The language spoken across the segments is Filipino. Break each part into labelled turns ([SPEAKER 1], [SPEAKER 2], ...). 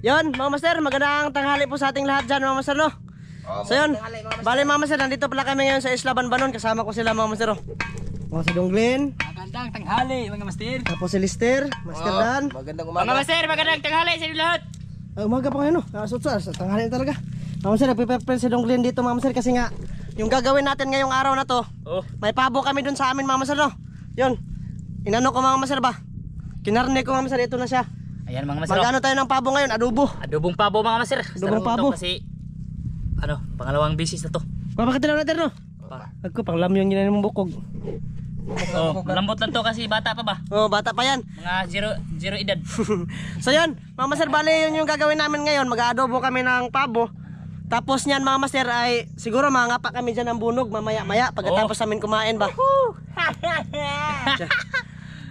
[SPEAKER 1] Yun, mga master, magandang tanghali po sa ating lahat dyan, mga master, no? So yun, bali mga master, nandito pala kami ngayon sa Isla Banbanon. Kasama ko sila, mga master, no? Mga si Donglin.
[SPEAKER 2] Magandang tanghali, mga master.
[SPEAKER 1] Tapos si Lister, Master Dan.
[SPEAKER 3] Magandang umaga.
[SPEAKER 2] Mga master, magandang tanghali sa inyo lahat.
[SPEAKER 1] Umaga pa ngayon, no? Sa tanghali na talaga. Mga master, nagpiprepare si Donglin dito, mga master, kasi nga, yung gagawin natin ngayong araw na to, may pabo kami dun sa amin, mga master, no? Yun, inano ko, mga master, ba? Kinarne ko, mga master, ito na siya.
[SPEAKER 2] Ayan mga master.
[SPEAKER 1] Magano tayo ng pabo ngayon? Adobo.
[SPEAKER 2] Adobong pabo mga master.
[SPEAKER 1] Adobong pabo.
[SPEAKER 2] Kasi ano, pangalawang bisis na to.
[SPEAKER 1] Bakit lang natin, no? Agko pang lamyong ginani mong bukog.
[SPEAKER 2] Oh, lambot lang to kasi bata pa ba?
[SPEAKER 1] Oh, bata pa yan.
[SPEAKER 2] Mga zero edad.
[SPEAKER 1] So yun, mga master, bali yun yung gagawin namin ngayon. Mag-aadobo kami ng pabo. Tapos niyan, mga master, ay siguro mangapa kami dyan ng bunog mamaya-maya pagkatapos namin kumain ba.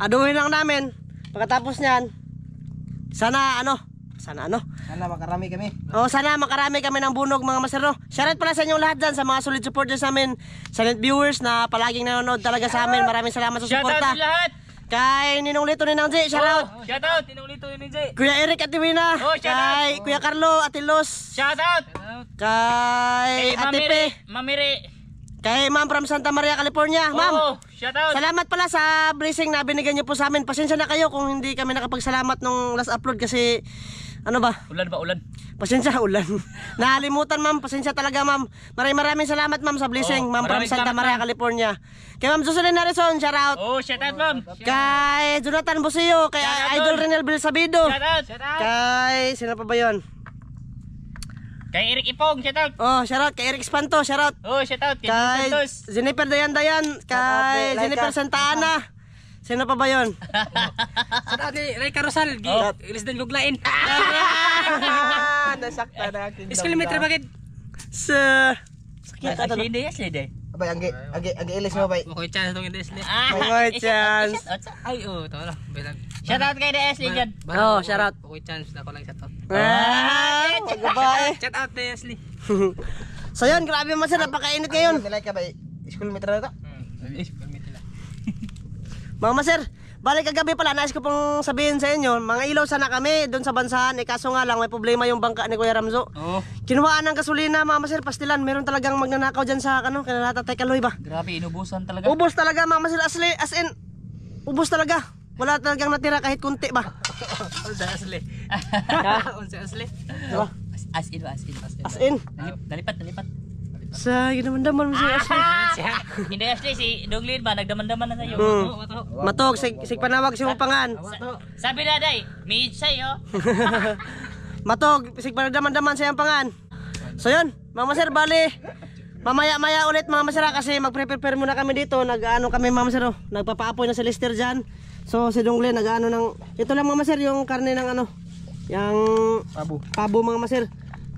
[SPEAKER 1] Adobohin lang namin. Pagkatapos niyan, sana makarami kami. Oh, sana makarami kami ng bunog, mga master, no? Shoutout pala sa inyong lahat dyan, sa mga solid supporters namin, silent viewers na palaging nanonood talaga sa amin. Maraming salamat sa suporta.
[SPEAKER 2] Shoutout sa lahat.
[SPEAKER 1] Kay Ninong Lito, Ninang J, shoutout.
[SPEAKER 2] Shoutout, Ninong Lito, Ninong J.
[SPEAKER 1] Kuya Eric at Divina. Kay Kuya Carlo, Ate Los.
[SPEAKER 2] Shoutout.
[SPEAKER 1] Kay Ate Pe.
[SPEAKER 2] Mamiri.
[SPEAKER 1] Kay Ma'am from Santa Maria, California. Ma'am,
[SPEAKER 2] shoutout.
[SPEAKER 1] salamat pala sa blessing na binigyan niyo po sa amin. Pasensya na kayo kung hindi kami nakapagsalamat nung last upload kasi ano ba?
[SPEAKER 2] Ulan ba ulan?
[SPEAKER 1] Pasensya, ulan. Nakalimutan, ma'am. Pasensya talaga, ma'am. Maraming salamat, ma'am, sa blessing. Ma'am from Santa Maria, California. Kay Ma'am Jocelyn Harrison, shout out.
[SPEAKER 2] Oh, shout out, ma'am.
[SPEAKER 1] Kay Jonathan Busio, kay Idol Renel Bilsabido.
[SPEAKER 2] Shout out.
[SPEAKER 1] Kay sino pa ba 'yon?
[SPEAKER 2] Kay Eric Ipong, shout out.
[SPEAKER 1] Oh, shout out kay Eric Espanto, shout out.
[SPEAKER 2] Oh, shout out
[SPEAKER 1] Kay Jennifer Dayan, kay Jennifer Santa Ana. Sino pa ba 'yon?
[SPEAKER 2] Shout out kay Ray Carosal, ilis din guglain.
[SPEAKER 3] Nasakta na akin.
[SPEAKER 2] Iskilometer bakit?
[SPEAKER 1] Sa sakit ka
[SPEAKER 2] Asli day.
[SPEAKER 3] Abay, agi ilis mo, bay.
[SPEAKER 2] Okay, chance itong Desli.
[SPEAKER 1] May chance.
[SPEAKER 2] Ay, ito lang. Shout out kay Desli dyan.
[SPEAKER 1] Oh, shout out.
[SPEAKER 2] Okay, chance ako lang shout out.
[SPEAKER 1] Magbabae.
[SPEAKER 2] Shout out kay Desli.
[SPEAKER 1] So yun, grabe man sir, napakainit ngayon.
[SPEAKER 3] Nilay ka, bay. Iskilometer na ito.
[SPEAKER 1] Mga sir, balik kagabi pala, nais ko pong sabihin sa inyo, mga ilaw sana kami doon sa bansahan, kaso nga lang may problema yung bangka ni Kuya Ramzo. Kinuhaan ng gasolina, mga sir, pastilan, meron talagang magnanakaw dyan sa Tatay Kaloy ba?
[SPEAKER 2] Grabe, inubusan talaga.
[SPEAKER 1] Ubos talaga, mga sir, as in, ubos talaga. Wala talagang natira kahit kunti ba?
[SPEAKER 2] Unsa asli? Unsa asli?
[SPEAKER 1] Diba?
[SPEAKER 2] As
[SPEAKER 1] As in.
[SPEAKER 2] in. Nalipat.
[SPEAKER 1] Sa ginamdaman mo si Ashley.
[SPEAKER 2] Hindi Ashley, si Doglin ba nagdaman-daman na sa'yo.
[SPEAKER 1] Matog, sig panawag si Mupangan.
[SPEAKER 2] Sabi na day, mid sa'yo.
[SPEAKER 1] Matog, sig panagdaman-daman sa iyang pangan. So yun, mga sir, bali mamaya-maya ulit mga sir, kasi mag-prepare muna kami dito. Nag-ano kami mga sir, nagpapaapoy na si Lister dyan. So si Donglin nag-ano ng, ito lang mga sir, yung karne ng yung pabo mga sir.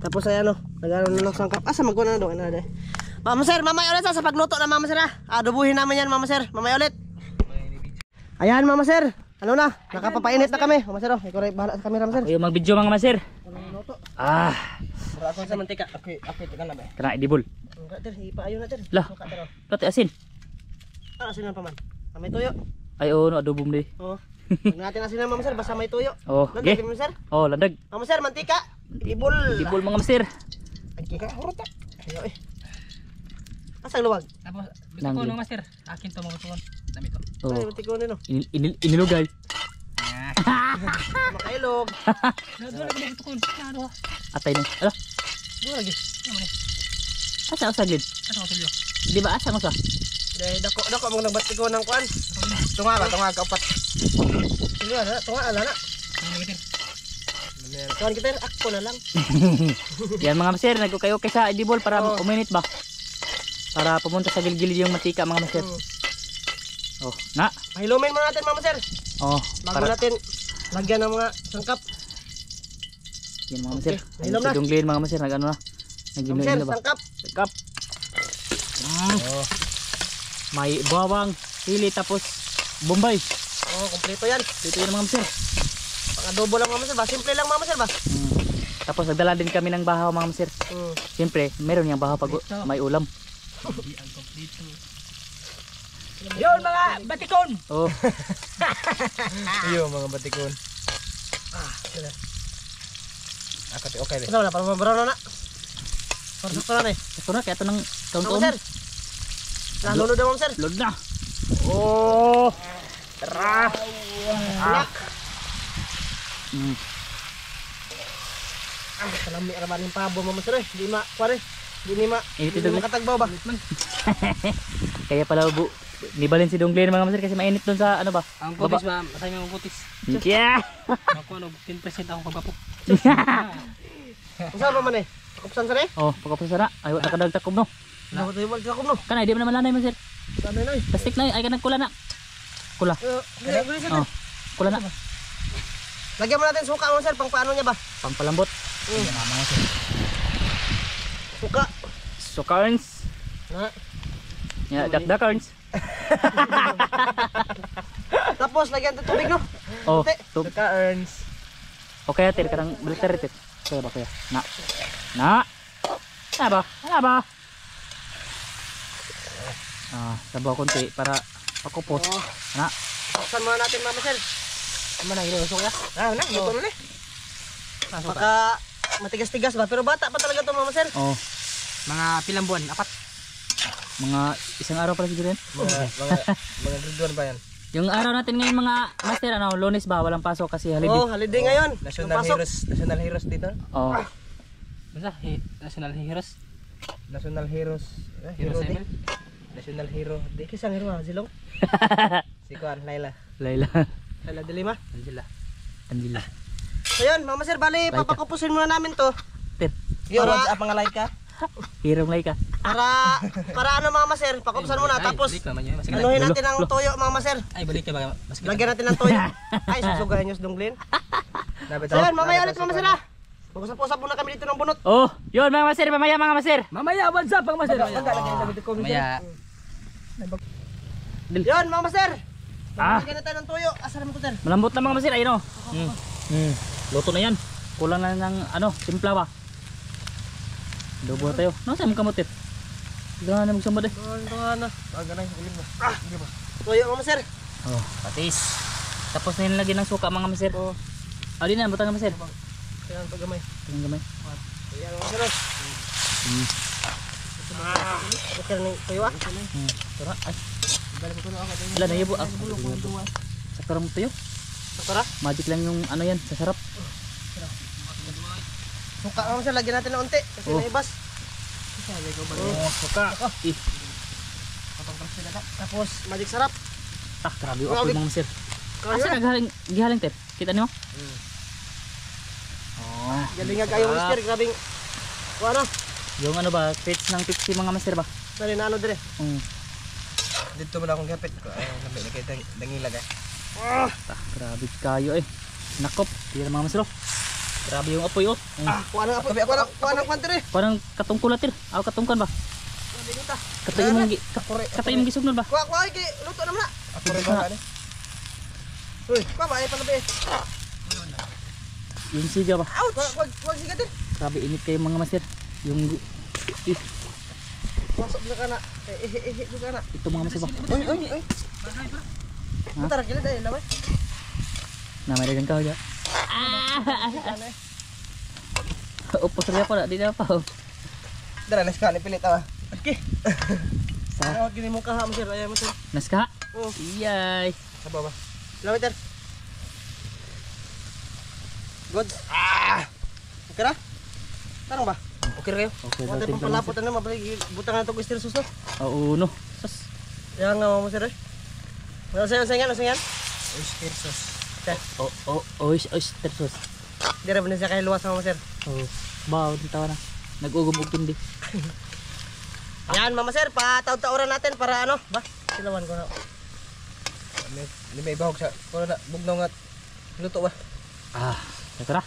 [SPEAKER 1] Tapos ay nag-ano ng sangkap. Asa magkuha na doon na day. Mama sir, mamaya ulit sa pagluto na mama sir ha. Adobuhin namin yan mama sir. Mamaya ulit. Ayan mama sir. Ano na? Nakapapainit na kami. Mama sir, ikaw rin bahala sa camera mama sir.
[SPEAKER 2] Yung mag-video mga master.
[SPEAKER 1] Para ako sa mantika.
[SPEAKER 3] Okay, tika na, bay.
[SPEAKER 2] Kana idibol.
[SPEAKER 1] Enggak ter, ipaayo na ter.
[SPEAKER 2] Lah. Pati asin.
[SPEAKER 1] Asin na paman. May tuyo.
[SPEAKER 2] Ay no adobom di.
[SPEAKER 1] Oh. Pag natin asin na mama sir, basta may tuyo.
[SPEAKER 2] Oh,
[SPEAKER 1] landag mama sir.
[SPEAKER 2] Oh, landag.
[SPEAKER 1] Mama sir, mantika. Idibol.
[SPEAKER 2] Idibol mga master.
[SPEAKER 3] Ay, kika, hurot.
[SPEAKER 1] Ayo Asang luwag?
[SPEAKER 2] Tapos, gusto ko no master. Akin to mga tuwan. Dami to.
[SPEAKER 1] Ay, mantika nino.
[SPEAKER 2] Inilugay.
[SPEAKER 1] Makailog.
[SPEAKER 2] Doon lagi dito kon. Claro.
[SPEAKER 1] Atay na. Ala.
[SPEAKER 2] Doon lagi.
[SPEAKER 1] Asa sagid?
[SPEAKER 2] Asa ko sa
[SPEAKER 1] Di ba asa mo sa? Dai dako mo nagbati ko ng kuan. Tunga ka upat. Sige na, tunga ala na. Kuan kita ako na lang.
[SPEAKER 2] Yan mga master, nagko-kayo sa idibol para uminit ba? Para pumunta sa gilgilid yung mantika mga master. Oh, na. Pahilumin muna natin mga master. Oh, bago natin lagyan ng mga sangkap. Yan mga master. Ayun si Donglin mga master, nag-ano na. Nag-gimlin na ba? Sangkap. May bawang, sili tapos bombay. Oh, kompleto yan. Kompleto yan mga master. Pang-adobo lang mga master ba? Simple lang mga master ba? Tapos nagdala din kami ng bahaw mga master. Siyempre, meron yung bahaw pag may ulam. Yun mga batikon! Oh. Yun mga batikon.
[SPEAKER 3] Akati okay be.
[SPEAKER 1] Ano na, para mabaraw na. Para sakto na eh.
[SPEAKER 2] Ito na, kaya ito ng
[SPEAKER 1] Mga
[SPEAKER 2] taon-taon.
[SPEAKER 1] sir. Nalunod na mga sir.
[SPEAKER 2] Load na. Oh!
[SPEAKER 1] Tara. Alak. Ang kalami araman ng pabo mga sir eh. Di ma, pare. Di ni ma.
[SPEAKER 2] Init
[SPEAKER 1] Di
[SPEAKER 2] ito,
[SPEAKER 1] makatagbaw ba?
[SPEAKER 2] Kaya pala nibalin si Dongglen mga master kasi mainit doon sa ano ba?
[SPEAKER 3] Ang
[SPEAKER 2] Baba.
[SPEAKER 3] kutis ba? Masay mo ang kutis.
[SPEAKER 2] Yeah!
[SPEAKER 3] Ako ano 10% akong pagpapo.
[SPEAKER 1] Usa ba man eh? Kupsan sa ni?
[SPEAKER 2] Oh, pagkapos na. Ayaw nakadagdag no.
[SPEAKER 1] Ako tayo wal ka no.
[SPEAKER 2] Kana di mo naman lanay mo sir.
[SPEAKER 1] Sanay na eh.
[SPEAKER 2] Plastic na ay kanang kula na. Kula. Oh. Kula na.
[SPEAKER 1] Lagyan mo natin suka mga sir, pang paano niya ba?
[SPEAKER 2] Pampalambot.
[SPEAKER 1] Suka.
[SPEAKER 2] Sukarns.
[SPEAKER 1] Na.
[SPEAKER 2] Ya, dakdarns.
[SPEAKER 1] Tapos lagyan natin tubig no.
[SPEAKER 2] Oh,
[SPEAKER 1] Kunti.
[SPEAKER 2] Suka earns. Okay, atir karang balitar itit. Kaya ba kaya? Na. Na. Na ba? Na ba? Sabaw konti para pakupos. Na.
[SPEAKER 1] Buksan muna natin mama sir.
[SPEAKER 3] Ano na inuusok ya? Ah, na, luto na ni.
[SPEAKER 1] Baka matigas-tigas ba? Pero bata pa talaga to mama sir.
[SPEAKER 2] Oh,
[SPEAKER 3] Mga pilang buwan, apat.
[SPEAKER 2] mga isang araw pala siguro yan.
[SPEAKER 3] Mga grade 1 ba yan?
[SPEAKER 2] Yung araw natin ngayon mga master, ano, Lunes ba? Walang pasok kasi holiday.
[SPEAKER 1] Oh, holiday ngayon.
[SPEAKER 3] National
[SPEAKER 1] Pasok.
[SPEAKER 3] Heroes dito.
[SPEAKER 2] Oh.
[SPEAKER 3] Basta National Heroes. National Heroes. Hero Day. National Hero Day.
[SPEAKER 1] Kisang hero Zilong.
[SPEAKER 3] Si Kuan, Laila.
[SPEAKER 2] Laila.
[SPEAKER 1] Hala dilima.
[SPEAKER 3] Angela.
[SPEAKER 2] Angela.
[SPEAKER 1] So yun, mama sir, bali
[SPEAKER 2] Laika.
[SPEAKER 1] papakupusin muna namin to.
[SPEAKER 2] Ter.
[SPEAKER 3] Yo,
[SPEAKER 1] Para-
[SPEAKER 3] apa nga like ka?
[SPEAKER 2] Hirong Laika.
[SPEAKER 1] Para ano mama sir, pakupusan muna tapos
[SPEAKER 3] Balik naman yun. Mas
[SPEAKER 1] anuhin
[SPEAKER 2] Lulo,
[SPEAKER 1] natin ang
[SPEAKER 2] lulo.
[SPEAKER 1] toyo mama sir.
[SPEAKER 3] Ay, balik ka ba? Mas
[SPEAKER 1] Lagyan natin ng toyo. Ay, susugahan nyo sa Dongglen. So yun, mamaya ulit mama sir ah. Mag-usap-usap muna kami dito ng bunot.
[SPEAKER 2] Oh, yun mga master, mamaya mga master.
[SPEAKER 3] Mamaya, bansa pang master. Mamaya.
[SPEAKER 1] Yun, mama sir.
[SPEAKER 2] Ah.
[SPEAKER 1] Lagyan natin ng toyo. Asa naman to sir?
[SPEAKER 2] Malambot na mga master, ayun oh. Luto na yan. Kulang na ng ano, simpla ba? Dobo na tayo. Nasa mo kamotit? Gana na magsambad eh.
[SPEAKER 1] Ano?
[SPEAKER 3] Aga na, ulit mo.
[SPEAKER 1] Toyo mama sir.
[SPEAKER 2] Oh, patis. Tapos na nilagyan ng suka mga master.
[SPEAKER 1] Oh,
[SPEAKER 2] Di na, butang na master.
[SPEAKER 1] kaya ang paggamay.
[SPEAKER 2] Tingnan gamay.
[SPEAKER 1] Ayan mama sir. Okay ng toyo ah.
[SPEAKER 2] Tara, ay. Wala na yabo. Sakto lang tayo.
[SPEAKER 1] Tara.
[SPEAKER 2] Magic lang yung ano yan, sasarap.
[SPEAKER 1] Suka mama sir, lagyan natin ng unti kasi
[SPEAKER 2] Oh.
[SPEAKER 1] naibas.
[SPEAKER 2] Oh, suka. Eh,
[SPEAKER 1] Tapos magic sarap.
[SPEAKER 2] grabe yung apoy mga master.
[SPEAKER 1] Kaya
[SPEAKER 2] Asa naghaling, gihaling ter? Kita niyo? Oh,
[SPEAKER 1] galing nga kayo mister, grabing ano?
[SPEAKER 2] yung ano ba, crates ng Pepsi mga master ba?
[SPEAKER 1] Sorry na ano dire.
[SPEAKER 3] Dito mo na akong kapit. Ay, lamig na kayo dangilag eh.
[SPEAKER 2] Grabe kayo eh. Nakop, tira mga master oh. Grabe yung apoy oh.
[SPEAKER 1] Kuha ng apoy, kuha ng kwantire.
[SPEAKER 2] Parang katungkulat ter. Aw katungkan ba?
[SPEAKER 1] Dito.
[SPEAKER 2] Katayo mong katayo mong gisugnon ba?
[SPEAKER 1] Kuha kay luto naman na.
[SPEAKER 3] Ako rin ba ni?
[SPEAKER 1] Uy, kuha ba ay palabi.
[SPEAKER 2] Yung siga ba?
[SPEAKER 1] Ouch. Wag sigat din.
[SPEAKER 2] Grabe init kayo mga master. Yung
[SPEAKER 1] Pasok sa kana. Sa kana.
[SPEAKER 2] ito mga master ba?
[SPEAKER 1] Uy. Tara gila dai laway.
[SPEAKER 2] Na may dagang kahoy. Upos rin ako na, di na pa oh.
[SPEAKER 3] Dara, naskali pilit ah.
[SPEAKER 1] Okay.
[SPEAKER 2] Sa
[SPEAKER 1] Gini mo ka ha mo sir, ay mo sir.
[SPEAKER 2] naska?
[SPEAKER 1] Oh,
[SPEAKER 2] Iyay.
[SPEAKER 3] Sa baba.
[SPEAKER 1] laway ter. Good. Okay na? Tarong ba?
[SPEAKER 3] Okay kayo?
[SPEAKER 2] Okay,
[SPEAKER 1] Wala
[SPEAKER 2] dating
[SPEAKER 1] pang palapot na mabalik butang na to gusto sus no.
[SPEAKER 2] Oo no. Sus.
[SPEAKER 1] Yang nga mo sir. Wala sayan.
[SPEAKER 3] Oyster sauce.
[SPEAKER 2] Tersus.
[SPEAKER 1] Dire ba na siya kay luwas mo sir?
[SPEAKER 2] Oh, bawo din tawa na. Nag-ugom-ug tindi.
[SPEAKER 1] Yan mama sir, pataw-tauran natin para ano ba? Silawan ko na.
[SPEAKER 3] May bahog sa kuno na bugnaw nga luto ba?
[SPEAKER 2] Tara.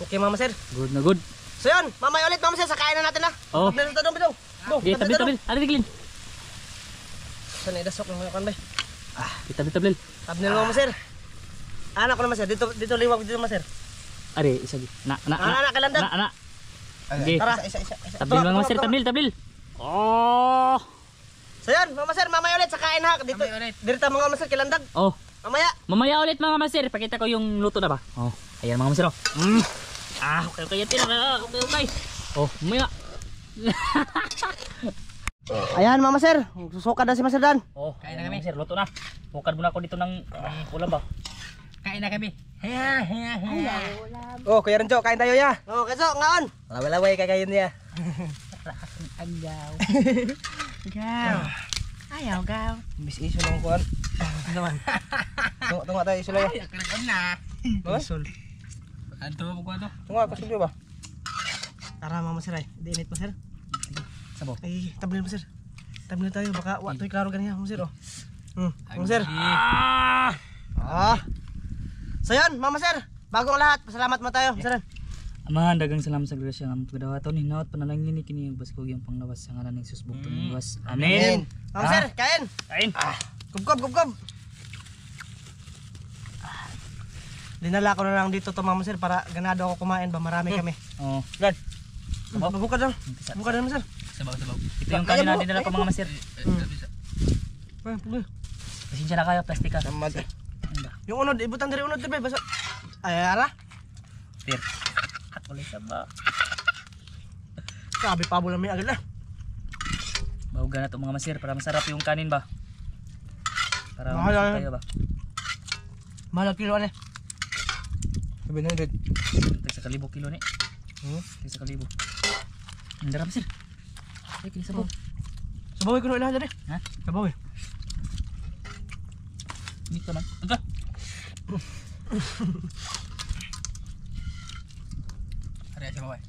[SPEAKER 1] Okay mama sir.
[SPEAKER 2] Good na good.
[SPEAKER 1] So yun, mamaya ulit mama sir, sakain na natin na.
[SPEAKER 2] Oh.
[SPEAKER 1] Tabil to dong.
[SPEAKER 2] Okay, tabil. Ano diglin?
[SPEAKER 1] Saan idasok ng kan ba?
[SPEAKER 2] Tabil.
[SPEAKER 1] Tabnil mama sir. Anak ko naman sir, dito liwag dito mama sir.
[SPEAKER 2] Are, isa gi. Na.
[SPEAKER 1] Anak kalandag.
[SPEAKER 2] Na. Okay.
[SPEAKER 1] Tara.
[SPEAKER 3] Isa.
[SPEAKER 2] Tabil mga master, tabil. Oh.
[SPEAKER 1] So yun, mama sir, mamaya ulit sakain ha. Dito. Dito mga mama sir kilandag.
[SPEAKER 2] Oh.
[SPEAKER 1] Mamaya.
[SPEAKER 2] Mamaya ulit mga master, pakita ko yung luto na ba? Oh. Ayan mga master. Okay, yan tira. Okay. Oh, maya.
[SPEAKER 1] Ayan mga master, susukad na si Master Dan.
[SPEAKER 2] Oh, kain na kami. Sir, luto na. Bukad muna ako dito ng ulam ba? Kain na kami.
[SPEAKER 3] Oh, Kuya Renjo, kain tayo ya.
[SPEAKER 1] Oh, keso, ngaon.
[SPEAKER 3] Laway-laway kakain niya.
[SPEAKER 2] Agaw. Gaw. Ayaw, gaw.
[SPEAKER 3] Bis iso lang kuan.
[SPEAKER 1] Naman.
[SPEAKER 3] Tunga tayo iso lang.
[SPEAKER 2] Kalakan na.
[SPEAKER 3] Isol.
[SPEAKER 2] Anto mo ko ato?
[SPEAKER 3] Tunga ka studio ba?
[SPEAKER 1] Tara mga master ay, di init master.
[SPEAKER 2] Sabo.
[SPEAKER 1] Ay, tablil master. Tablil tayo, baka watoy klaro ganyan master oh. Master. So yun, mga master, bago ang lahat, pasalamat mo tayo, master.
[SPEAKER 2] Amahan, dagang salamat sa grasya ng pagdawaton. Hinaot panalangin ni kini yung baskog yung panglawas sa ngalan ng Jesus bugtong ng luwas. Amen.
[SPEAKER 1] Mga master, kain.
[SPEAKER 2] Kain.
[SPEAKER 1] Kubkob. Dinala ko na lang dito to mga master para ganado ako kumain ba, marami kami.
[SPEAKER 2] Oh, gan.
[SPEAKER 1] Bukad lang. Bukad lang master.
[SPEAKER 2] Sabaw. Ito yung kanin natin nila ko mga master. Pasensya na kayo, plastic ka.
[SPEAKER 3] Tamad.
[SPEAKER 1] Yung unod, ibutan diri unod dibe basa. Ay ara.
[SPEAKER 2] Tir. At ulit sabaw.
[SPEAKER 1] Sabi pa bulan mi agad na.
[SPEAKER 2] Bahugan na ito mga master para masarap yung kanin ba? Para
[SPEAKER 1] Mahal
[SPEAKER 2] masarap
[SPEAKER 1] yan.
[SPEAKER 2] kayo ba?
[SPEAKER 1] Mahal ang kilo ane.
[SPEAKER 3] 700.
[SPEAKER 2] Tig sa kalibo kilo ni. Tig sa kalibo. Ang darap sir. Ay, kini sabaw.
[SPEAKER 1] Sabawi ko na ilahan diri.
[SPEAKER 2] Ha?
[SPEAKER 1] Sabawi.
[SPEAKER 2] Dito man. Aga.
[SPEAKER 3] Ari sa baway.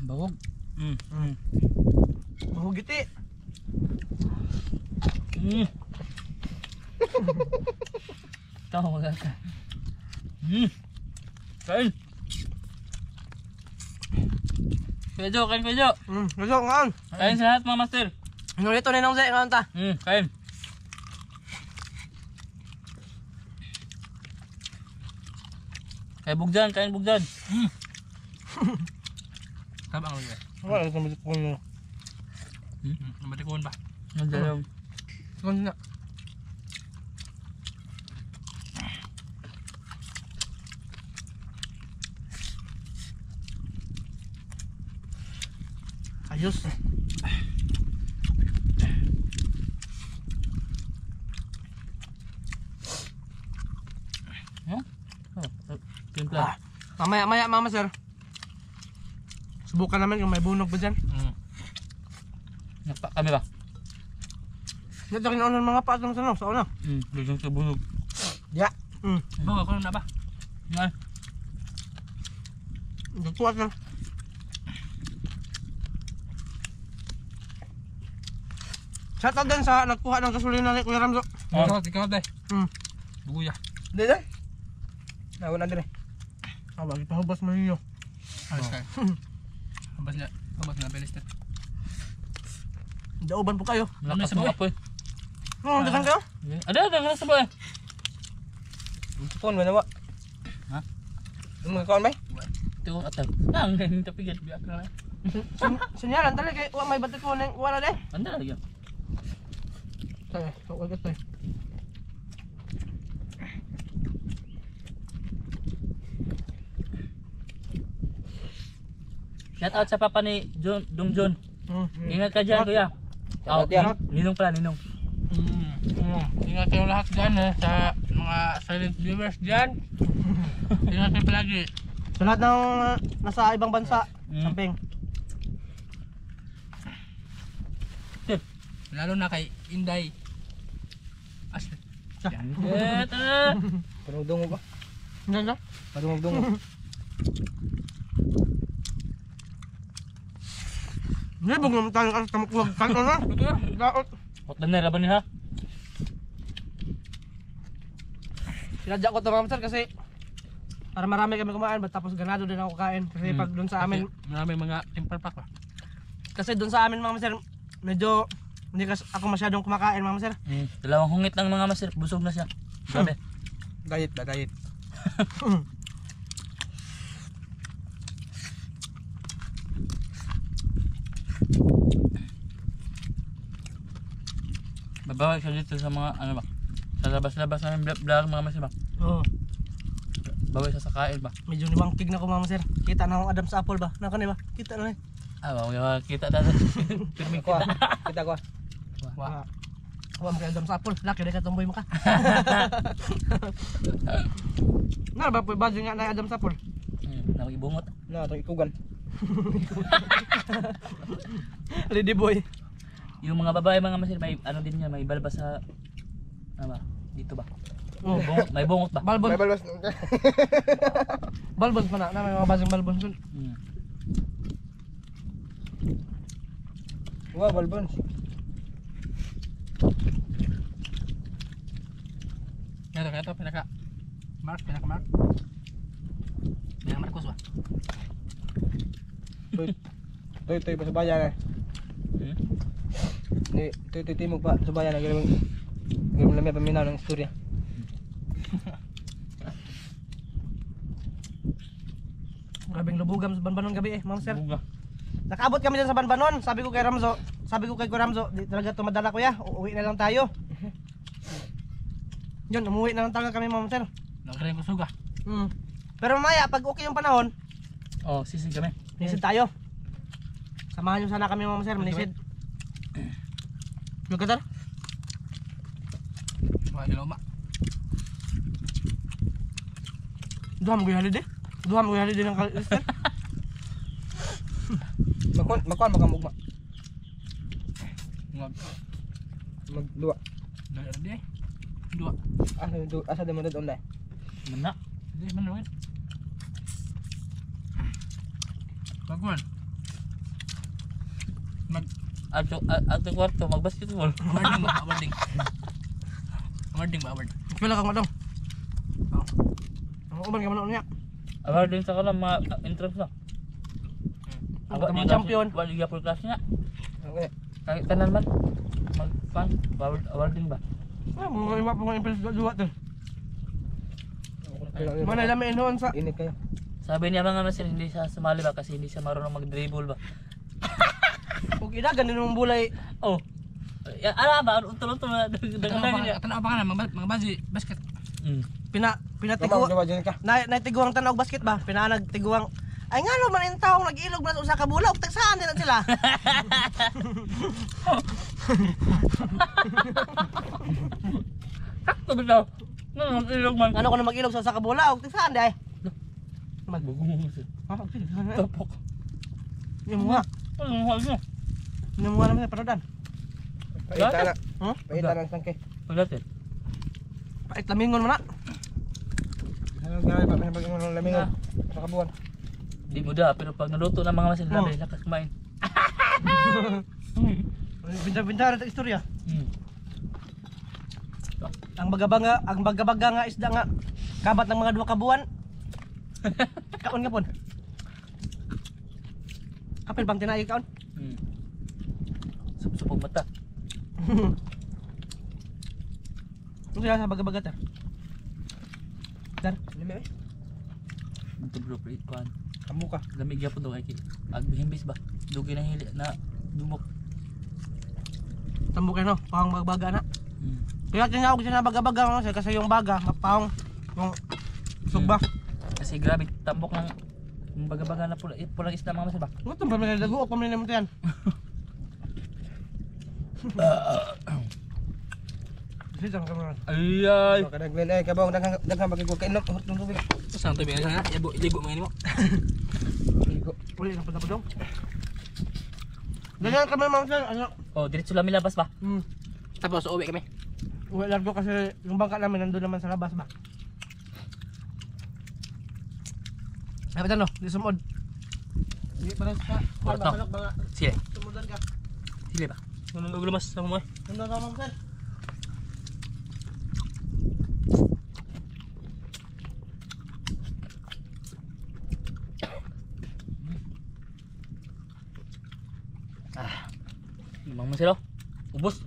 [SPEAKER 2] Bawog.
[SPEAKER 1] Mahugiti.
[SPEAKER 2] Tahu magaka. Kain. Pejo, kain pejo.
[SPEAKER 1] Gusto ngaon.
[SPEAKER 2] Kain sa lahat mga master.
[SPEAKER 1] Nulito ni nong ngaon ta.
[SPEAKER 2] Kain. Kain bugdan.
[SPEAKER 3] Tama ang niya.
[SPEAKER 1] Wala sa mga kuno.
[SPEAKER 3] Matikon ba?
[SPEAKER 2] Nandiyan.
[SPEAKER 1] Kuno na. Ayos.
[SPEAKER 2] Timpla.
[SPEAKER 1] Mamaya mama sir. Subukan namin kung may bunog ba dyan.
[SPEAKER 2] Napa kami ba?
[SPEAKER 1] Nito kinuunan mga paat naman sa una.
[SPEAKER 2] Biglang sa bunog.
[SPEAKER 1] Ya.
[SPEAKER 2] Bawa ko na ba? Nga.
[SPEAKER 1] Nagtuwat lang. Shout out din sa nagkuha ng gasolina ni Kuya Ramzo.
[SPEAKER 3] Ikaw day. Buguya.
[SPEAKER 1] Hindi na. Nawan na din eh. Lagi pahubas mo ninyo.
[SPEAKER 3] Alas ka. Habas na belistet.
[SPEAKER 1] Dauban po kayo.
[SPEAKER 2] Malakas mga apoy.
[SPEAKER 1] Dagan kayo?
[SPEAKER 2] Ada sa boy.
[SPEAKER 3] Phone ba na ba?
[SPEAKER 2] Ha?
[SPEAKER 3] Ano mga kaon ba?
[SPEAKER 2] Ito atay. Nang tapigat biak na.
[SPEAKER 1] Sinyalan talaga kay may batik ko nang wala de.
[SPEAKER 2] Anda lagi.
[SPEAKER 1] Tay, so agad tay.
[SPEAKER 2] Shout out sa papa ni Dong John. Ingat ka dyan, kuya.
[SPEAKER 3] Shout out yan.
[SPEAKER 2] Ninong pala, ninong.
[SPEAKER 3] Ingat kayo lahat dyan sa mga silent viewers dyan. Ingat kayo palagi.
[SPEAKER 1] Sa lahat ng nasa ibang bansa, samping.
[SPEAKER 3] Lalo na kay Inday. Asli.
[SPEAKER 2] Yan.
[SPEAKER 3] Panugdungo ba?
[SPEAKER 1] Hindi na.
[SPEAKER 3] Padungog-dungog.
[SPEAKER 1] Hindi, bag naman tayo ang tamukuwag kan na. Daot.
[SPEAKER 2] Hot na laban niya ha.
[SPEAKER 1] Sinadya ko ito mga sir kasi para marami kami kumain tapos ganado din ako kain kasi pag doon sa amin
[SPEAKER 3] Maraming mga simple pack ba?
[SPEAKER 1] kasi doon sa amin mga sir medyo hindi ako masyadong kumakain mga sir.
[SPEAKER 2] Dalawang hungit ng mga master, busog na siya. Grabe.
[SPEAKER 3] Diet ba? Diet.
[SPEAKER 2] Babawag siya dito sa mga ano ba? Sa labas-labas na vlog mga master ba?
[SPEAKER 1] Oo.
[SPEAKER 2] Bawal sa kain ba?
[SPEAKER 1] Medyo nimangkig na ko mga master. Kita na akong Adam sa apple ba? Naka ba? Kita na eh.
[SPEAKER 2] Bawal kita na. Pirmi
[SPEAKER 3] Ko.
[SPEAKER 2] kita.
[SPEAKER 3] Kita ko.
[SPEAKER 1] Wah. Wah, mo Adam sa apple. Laki na katumboy mo ka. Na ba po ba nga na Adam sa apple?
[SPEAKER 2] Nakibungot.
[SPEAKER 3] Na to ikugan.
[SPEAKER 1] Lady boy.
[SPEAKER 2] Yung mga babae mga master may ano din yan, may balbas sa ano ba? Dito ba?
[SPEAKER 1] Oh.
[SPEAKER 2] May bungot ba?
[SPEAKER 1] Balbon.
[SPEAKER 3] May balbas.
[SPEAKER 1] Balbon pa na may mga basing balbon sun.
[SPEAKER 3] Wow, balbon.
[SPEAKER 1] Ito pinaka Mark. Pinaka Marcos ba?
[SPEAKER 3] Toy pa sa bayan eh. Ni toy timog pa sa bayan gawin lang may paminaw ng istorya.
[SPEAKER 1] Grabing lubugam sa Banbanon gabi Ma'am Sir.
[SPEAKER 2] Buga.
[SPEAKER 1] Nakaabot kami dyan sa Banbanon. Sabi ko kay Ramzo, di talaga tumadala kuya. Uuwi na lang tayo. Yun, umuwi na lang talaga kami Ma'am Sir.
[SPEAKER 2] Nagkaroon ko suga.
[SPEAKER 1] Pero mamaya, pag okay yung panahon,
[SPEAKER 2] Sisig kami.
[SPEAKER 1] nisid tayo. Samahan nyo sana kami Ma'am Sir, manisid. Yung katar?
[SPEAKER 3] Wala loma.
[SPEAKER 1] Duha mo holiday? Duha mo holiday ng kalister?
[SPEAKER 3] Makon makamugma. Magduwa.
[SPEAKER 2] Dali.
[SPEAKER 1] Dua.
[SPEAKER 3] Asa demo dad online.
[SPEAKER 2] Mana? Hindi man rin. Bagwan. Ato kwarto mag-basketball. Awarding ba?
[SPEAKER 1] Pila kang madong? Ang uban ka man niya.
[SPEAKER 2] Awarding sa kanang mga entrance na.
[SPEAKER 1] Ang mga champion.
[SPEAKER 2] Wala liga full class nga.
[SPEAKER 3] Okay.
[SPEAKER 2] Kahit tanan man. Magpan. Awarding ba?
[SPEAKER 1] Mga iwa pa mga impres dua to. Mana dami noon sa
[SPEAKER 3] Init kayo.
[SPEAKER 2] Sabi niya mga master hindi siya sumali ba kasi hindi siya marunong mag-dribble ba.
[SPEAKER 1] ug idagan din mong bulay.
[SPEAKER 2] Oh. Ala ba utol-utol na dagan niya.
[SPEAKER 3] Tanaw pa ka na mga bazi basket.
[SPEAKER 1] Pinatigo.
[SPEAKER 3] Gawa dyan ka.
[SPEAKER 1] Na tiguang tanaw basket ba? Pinanag tiguang ay nga lo man intawong nag-ilog na sa usa ka bulaw tagsaan din sila.
[SPEAKER 2] Sakto bitaw. Ilog man.
[SPEAKER 1] Ano ko na mag-ilog sa usa ka bulaw tagsaan di ay.
[SPEAKER 2] Magbugong mo siya. Tapok.
[SPEAKER 1] Yung mga.
[SPEAKER 2] Ano mo niya?
[SPEAKER 1] Yung mga naman parodan.
[SPEAKER 3] Paita na.
[SPEAKER 1] Huh?
[SPEAKER 3] Paita na sangke.
[SPEAKER 2] Pagdating.
[SPEAKER 1] Pait lamingon mo na.
[SPEAKER 3] Ano gawin pa pag mo lamingon sa kabuan.
[SPEAKER 2] Di muda pero pag naluto ng mga masin labi lakas kumain.
[SPEAKER 1] Binta-binta na istorya. Ang bagabaga nga isda nga kabat ng mga 2 ka buwan. Kaon nga pon. Kapil bang tinayog kaon?
[SPEAKER 2] Supog mata.
[SPEAKER 1] Ano sila sa bagabaga tar? Tar?
[SPEAKER 3] Limi eh.
[SPEAKER 2] Ito bro, kuhan.
[SPEAKER 3] Kamu ka.
[SPEAKER 2] Lamig ya po daw ay agbihimbis ba? Dugi na hili na dumok.
[SPEAKER 1] Tambok no, pahang bagabaga na. Kaya tinawag siya na bagabaga no, kasi yung baga mapahong yung sugba.
[SPEAKER 2] Kasi grabe tambok ng baga-baga na pulang isda mga masin ba?
[SPEAKER 1] Ano itong pamilya dago o pamilya mo ito yan? Sisang ka mga.
[SPEAKER 2] Ayay!
[SPEAKER 3] Kadang Glenn eh kabaw daghang magigog kainom hurot ng tubig.
[SPEAKER 2] Saan tayo binasa nga? Ligo mga mo.
[SPEAKER 3] Ligo.
[SPEAKER 1] Uli na pa dong. Ganyan kami mga sir, ano?
[SPEAKER 2] Oh, diretso lang milabas ba?
[SPEAKER 3] Tapos uwi kami.
[SPEAKER 1] Uwi largo kasi yung bangka namin nandun naman sa labas ba? Ay, no? Di sumod. Hindi para sa
[SPEAKER 2] Urat no?
[SPEAKER 1] mga
[SPEAKER 2] Sile.
[SPEAKER 1] sumudan ka.
[SPEAKER 2] Sile ba? Nung lumas sa mo.
[SPEAKER 1] Sumudan ka mga sir.
[SPEAKER 2] Mang masilo. Ubos.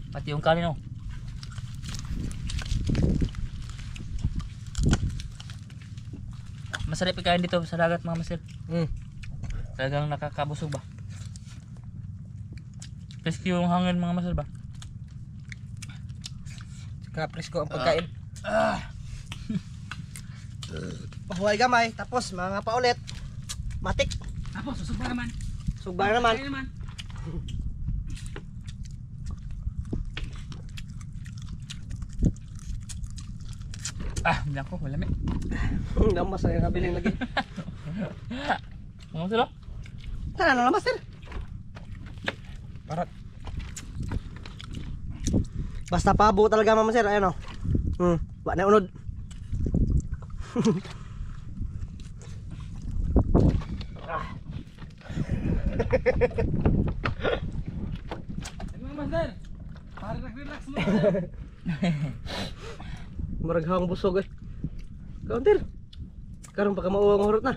[SPEAKER 2] Pati yung kanin oh. Masarap ikain dito sa dagat mga masil. Talagang nakakabusog ba? Presko yung hangin mga masil ba?
[SPEAKER 3] Kaya presko ang pagkain.
[SPEAKER 1] pahuhay gamay, tapos mga pa ulit. Matik.
[SPEAKER 3] Tapos susugba naman.
[SPEAKER 1] Sugba naman.
[SPEAKER 3] Kaya naman. Bilang ko, wala may.
[SPEAKER 1] Namas na yung nabiling lagi.
[SPEAKER 2] Ano sila?
[SPEAKER 1] Tara na namas, sir.
[SPEAKER 3] Parat.
[SPEAKER 1] Basta pabo talaga mama sir, ayun o. Wa na unod.
[SPEAKER 3] Mga master. Para nag-relax mo.
[SPEAKER 1] Maraghang busog eh. Kauntir. Karong pagka mauwang hurot na.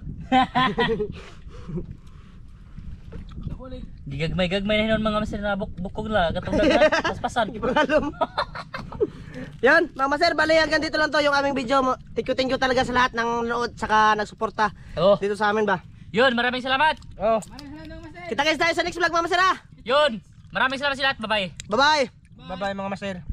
[SPEAKER 2] Gigagmay-gagmay na hinon mga master na bukog na katong dagat paspasan.
[SPEAKER 1] Ipangalom. Yan, mga sir, bali hanggang dito lang to yung aming video. Thank you talaga sa lahat ng nanood saka nagsuporta
[SPEAKER 2] Oh.
[SPEAKER 1] dito sa amin ba.
[SPEAKER 2] Yun, maraming salamat.
[SPEAKER 1] Oh.
[SPEAKER 3] Maraming salamat master.
[SPEAKER 1] Kita-kits tayo sa next vlog mga sir ha.
[SPEAKER 2] Yun, maraming salamat sa lahat. Bye-bye.
[SPEAKER 1] Bye-bye.
[SPEAKER 3] Bye bye mga master.